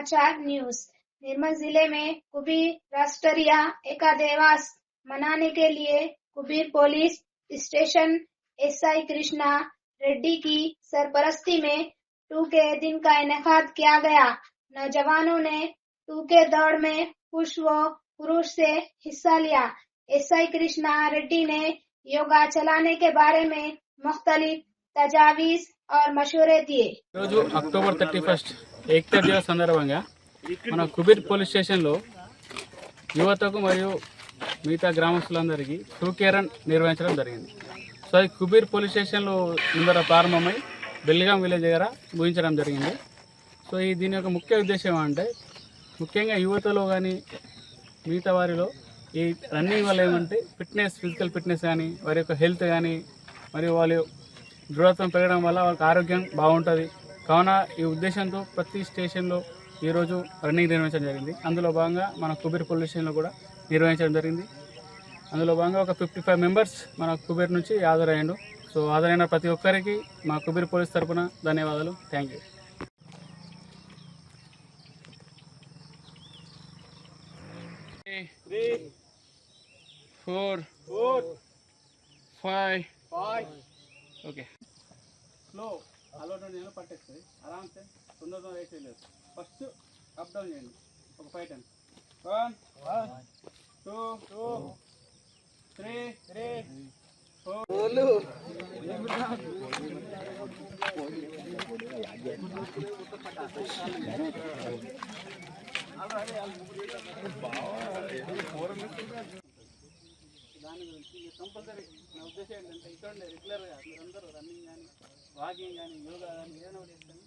समाचार न्यूज। निर्मल जिले में कुबीर राष्ट्रीय एकादेवास मनाने के लिए Kubeer police station SI Krishna Reddy की सरपरस्ती में 2K दिन का इनेकाद किया गया। नौजवानों ने 2K दौड़ में पुरुष से हिस्सा लिया। एसआई कृष्णा रेड्डी ने योगा चलाने के बारे में मुख्तलिफ तजावीज और मशवरे दिए। अक्टोबर 31 ఏకతా దివస్ సందర్భంగా మన కుబీర్ పోలీస్ స్టేషన్లో యువతకు మరియు మిగతా గ్రామస్తులందరికీ 2K రన్ నిర్వహించడం జరిగింది. సో ఈ కుబీర్ పోలీస్ స్టేషన్లో ముందర ప్రారంభమై బెల్లిగాం విలేజ్ దగ్గర ముగించడం జరిగింది. సో దీని యొక్క ముఖ్య ఉద్దేశం అంటే ముఖ్యంగా యువతలో కానీ మిగతా వారిలో ఈ రన్నింగ్ వల్ల ఏమంటే ఫిజికల్ ఫిట్నెస్ కానీ వారి యొక్క హెల్త్ కానీ మరియు వాళ్ళ దృఢత్వం పెరగడం వల్ల వాళ్ళకి ఆరోగ్యం బాగుంటుంది. కావున ఈ ఉద్దేశంతో ప్రతి స్టేషన్లో ఈరోజు రన్నింగ్ నిర్వహించడం జరిగింది. అందులో భాగంగా మన కుబీర్ పోలీస్ స్టేషన్లో కూడా నిర్వహించడం జరిగింది. అందులో భాగంగా ఒక 55 మెంబర్స్ మన కుబీర్ నుంచి హాజరయ్యారు. సో హాజరైన ప్రతి ఒక్కరికి మా కుబీర్ పోలీస్ తరఫున ధన్యవాదాలు. Thank you. 3 4 5 ఓకే. స్లో అలవాటు నేను పట్టేస్తుంది ఆరామ్సే తొందరగా వేసేయలేదు. ఫస్ట్ అప్ డౌన్ చేయండి ఒక 5 టైమ్స్. 1 2 3 4 దాని గురించి కంపల్సరీ నా ఉద్దేశం ఏంటంటే ఇక్కడ రెగ్యులర్గా మీరందరూ రన్నింగ్ కానీ వాకింగ్ కానీ యోగా కానీ ఏదైనా చేస్తాను.